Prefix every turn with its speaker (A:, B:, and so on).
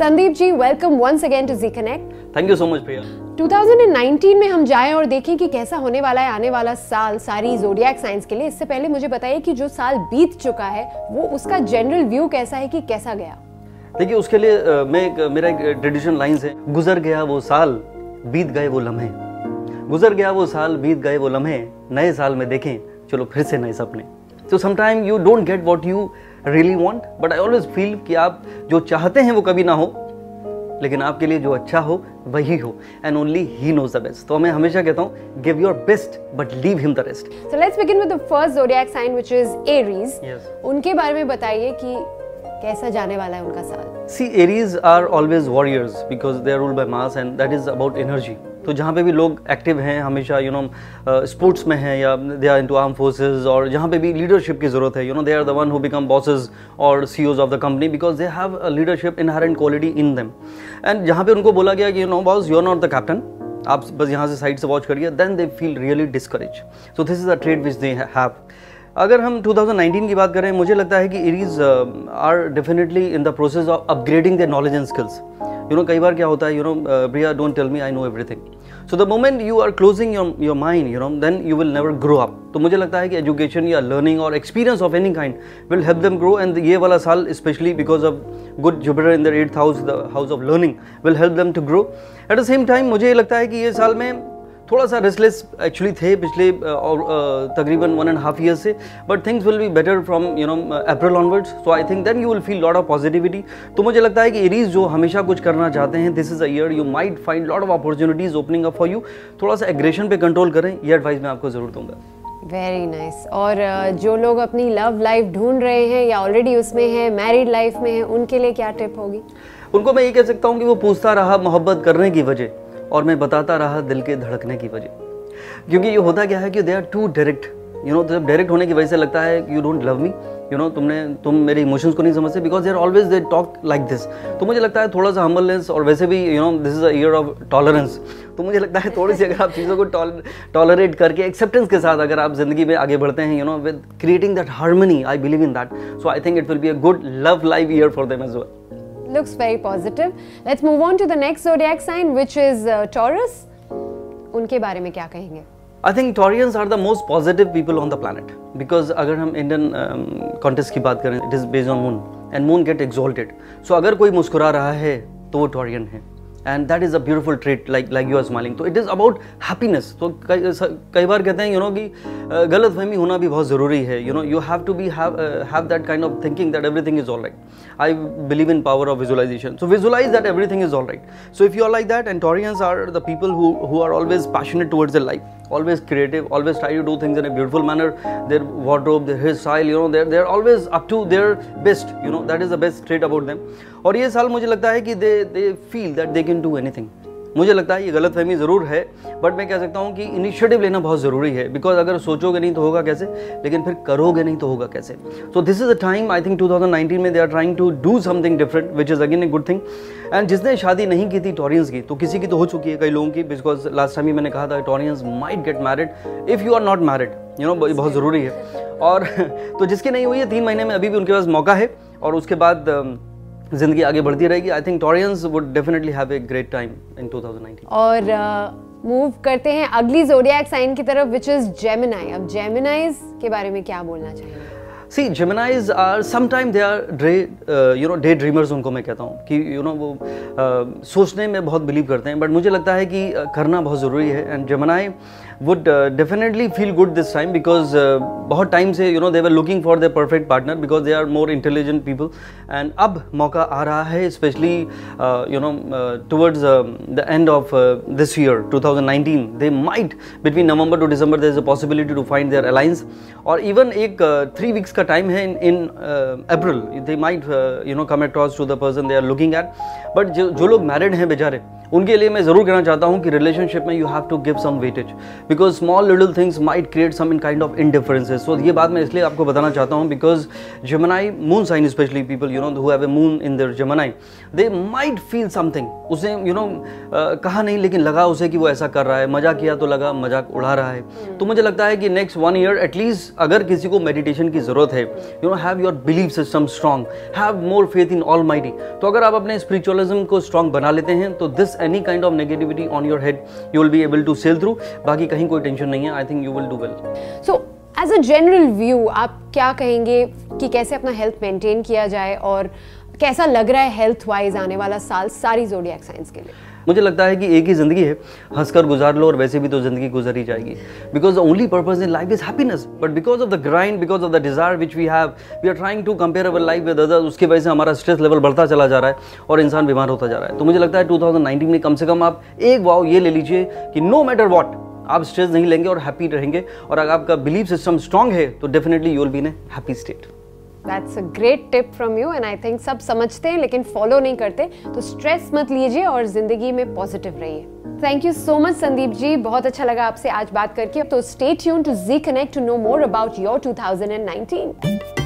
A: Sandeep ji, welcome once again to Zee connect.
B: Thank you so much भैया।
A: 2019 में हम जाएं और देखें कि कैसा होने वाला है आने वाला साल सारी ज़ोडिएक साइंस के लिए। इससे पहले मुझे बताइए कि जो साल बीत चुका है वो उसका जनरल व्यू कैसा है कि कैसा गया?
B: देखिए, उसके लिए मेरा एक ट्रेडिशनल लाइन्स है, गुजर गया वो साल बीत गए वो लम्हे, गुजर गया वो साल बीत गए वो लम्हे, नए साल में देखें चलो फिर से नए सपने। तो sometime you don't get what you really want, but I always feel कि आप जो चाहते हैं वो कभी ना हो, लेकिन आपके लिए जो अच्छा हो वही हो, and only he knows the best. तो मैं हमेशा कहता हूँ give your best but leave him the rest.
A: So let's begin with the first zodiac sign which is Aries. उनके बारे में बताइए कि कैसा जाने वाला है उनका साल।
B: See, Aries are always warriors because they are ruled by Mars and that is about energy. तो जहाँ पे भी लोग एक्टिव हैं, हमेशा स्पोर्ट्स में हैं या they are into arm forces, और जहाँ पे भी लीडरशिप की जरूरत है, they are the one who become bosses और CEOs of the company because they have a leadership inherent quality in them. And जहाँ पे उनको बोला गया कि boss, you are not the captain, आप बस यहाँ से साइड से वॉच करिए, then they feel really discourage. So this is a trade which they have. अगर हम 2019 की बात करें, मुझे लगता है कि Aries are definitely in the process of upgrading their knowledge and skills. कई बार क्या होता है, Priya, don't tell me I know everything. So the moment you are closing your mind, then you will never grow up. तो मुझे लगता है कि एजुकेशन या लर्निंग और experience of any kind will help them grow, and ये वाला साल specially because of good Jupiter in there 8th house, the house of learning, will help them to grow. At the same time मुझे लगता है कि ये साल में थोड़ा सा रेस्टलेस एक्चुअली थे पिछले तकरीबन 1.5 ईयर से, but things will be better from April onwards. So I think then you will feel lot of positivity. तो मुझे लगता है कि एरीज जो हमेशा कुछ करना चाहते हैं, this is a year you might find lot of opportunities opening up for you. थोड़ा सा एग्रेशन पे कंट्रोल करें, ये एडवाइस मैं आपको जरूर दूंगा।
A: Very nice. और जो लोग अपनी लव लाइफ ढूंढ रहे हैं या ऑलरेडी उसमें हैं, मैरिड लाइफ में हैं, उनके लिए क्या टिप होगी?
B: उनको मैं ये कह सकता हूँ कि वो पूछता रहा मोहब्बत करने की वजह, और मैं बताता रहा दिल के धड़कने की वजह। क्योंकि ये होता क्या है कि दे आर टू डायरेक्ट, जब डायरेक्ट होने की वजह से लगता है यू डोंट लव मी, तुम मेरे इमोशंस को नहीं समझते, because they are always they talk like this. तो मुझे लगता है थोड़ा सा हम्बलनेस, और वैसे भी this is a year of tolerance. तो मुझे लगता है थोड़ी सी अगर आप चीज़ों को टॉलरेट करके एक्सेप्टेंस के साथ अगर आप जिंदगी में आगे बढ़ते हैं, with creating that harmony, I believe in that. So I think it will be a good love life year for them as well.
A: Looks very positive. Let's move on to the next zodiac sign, which is Taurus. उनके बारे में क्या कहेंगे?
B: I think Taurians are the most positive people on the planet because अगर हम Indian contest की बात करें, it is based on moon and moon get exalted. So अगर कोई मुस्कुरा रहा है तो वो Taurian है, and that is a beautiful trait, like you are smiling. तो it is about happiness. तो कई बार कहते हैं कि गलतफहमी होना भी बहुत ज़रूरी है. You have to have that kind of thinking that everything is all right. I believe in power of visualization. So visualize that everything is all right. So if you are like that, and Taurians are the people who are always passionate towards their life, always creative, always try to do things in a beautiful manner. Their wardrobe, their hairstyle, they're always up to their best. That is the best trait about them. और ये साल मुझे लगता है कि they feel that they can do anything. मुझे लगता है ये गलतफहमी ज़रूर है, बट मैं कह सकता हूँ कि इनिशिएटिव लेना बहुत ज़रूरी है, बिकॉज अगर सोचोगे नहीं तो होगा कैसे, लेकिन फिर करोगे नहीं तो होगा कैसे. So this is the time, I think 2019 में they are trying to do something different, which is again a good thing. And जिसने शादी नहीं की थी टॉरियंस की, तो किसी की तो हो चुकी है, कई लोगों की, बिकॉज लास्ट टाइम ही मैंने कहा था Taureans might get married if you are not married. बहुत ज़रूरी है. और तो जिसकी नहीं हुई है 3 महीने में अभी भी उनके पास मौका है, और उसके बाद जिंदगी आगे बढ़ती रहेगी. I think Taureans would definitely have a great time in 2019.
A: और मूव करते हैं अगली ज़ोडिएक साइन की तरफ, विच इज जेमिनी. अब जेमिनीज के बारे में क्या बोलना चाहिए?
B: See, Geminis are sometimes they are day dreamers. उनको मैं कहता हूँ कि वो सोचने में बहुत बिलीव करते हैं, बट मुझे लगता है कि करना बहुत ज़रूरी है. And Gemini would definitely feel good this time because बहुत टाइम से they were looking for their perfect partner because they are more intelligent people. And अब मौका आ रहा है, especially towards the end of this year 2019, they might between November to December there is a possibility to find their alliance. और even एक 3 weeks का time है in April they might come across to the person they are looking at. But जो लोग married हैं बेचारे, उनके लिए मैं ज़रूर कहना चाहता हूँ कि रिलेशनशिप में you have to give some weightage, because small little things might create some in kind of indifferences. So ये बात मैं इसलिए आपको बताना चाहता हूँ because Gemini moon sign, specially people you know who have a moon in their Gemini, they might feel something. उसे you know कहा नहीं लेकिन लगा उसे कि वो ऐसा कर रहा है, मजाक किया तो लगा मजाक उड़ा रहा है। तो मुझे लगता है कि नेक्स्ट 1 ईयर एटलीस्ट अगर किसी को मेडिटेशन की जरूरत है, you know have your belief system strong, have more faith in almighty. तो अगर आप अपने स्पिरिचुअलिज्म को स्ट्रांग बना लेते हैं तो this any kind of negativity on your head you will be able to sail through. बाकी कहीं कोई टेंशन नहीं है, I think you will do well.
A: So as a general view आप क्या कहेंगे कि कैसे अपना हेल्थ मेंटेन किया जाए और कैसा लग रहा है हेल्थ वाइज आने वाला साल सारी ज़ोडिएक साइंस के लिए?
B: मुझे लगता है कि एक ही ज़िंदगी है, हंसकर गुजार लो और वैसे भी तो ज़िंदगी गुजर ही जाएगी। Because the only purpose in life is happiness, but because of the grind, because of the desire which we have, we are trying to compare our life with others, उसकी वजह से हमारा स्ट्रेस लेवल बढ़ता चला जा रहा है और इंसान बीमार होता जा रहा है। तो मुझे लगता है 2019 में कम से कम आप एक वाव ये ले लीजिए कि नो मैटर वॉट आप स्ट्रेस नहीं लेंगे और हैप्पी रहेंगे, और अगर आपका बिलीफ सिस्टम स्ट्रांग है तो definitely you will be in A happy state.
A: That's a great tip from you and I think सब समझते हैं लेकिन फॉलो नहीं करते, तो स्ट्रेस मत लीजिए और जिंदगी में पॉजिटिव रहिए। Thank you so much Sandeep ji, बहुत अच्छा लगा आपसे आज बात करके। तो stay tuned to Zee connect to know more about your 2019।